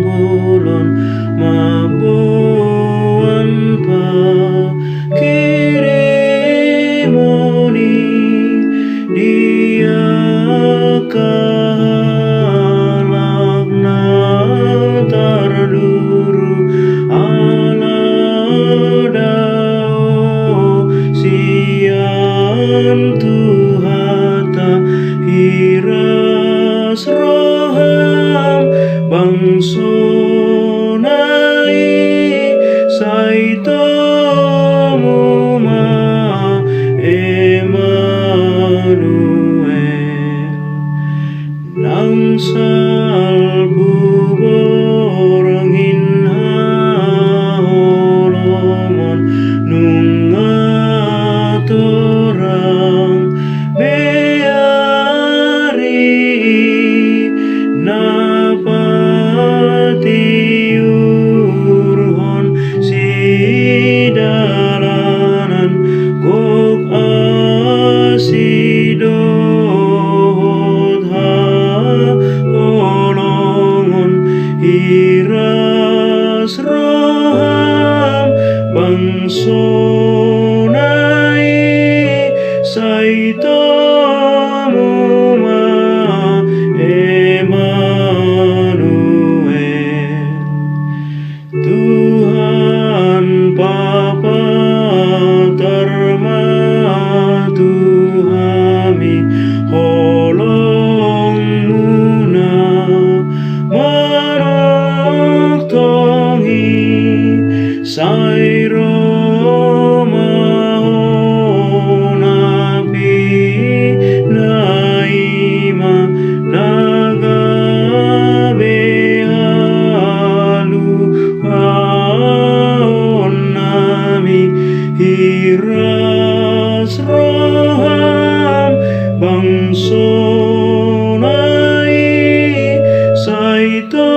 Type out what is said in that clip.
bulan mabuan pa kirimoni dia kalak na tarduru ala dao sian tuhata hiras roham bangso nai saito muma Emmanuel nang salbu borangin haolomon nungatorang beari napatiurhon sidalanan gok asidot haolongon hiras roham bangso nai saito muma Emmanuel Tuhan Bapa termatu kami holong muna manok tongi sairo mahonapi naima nagabehalu nami hiras roham bangso nai saito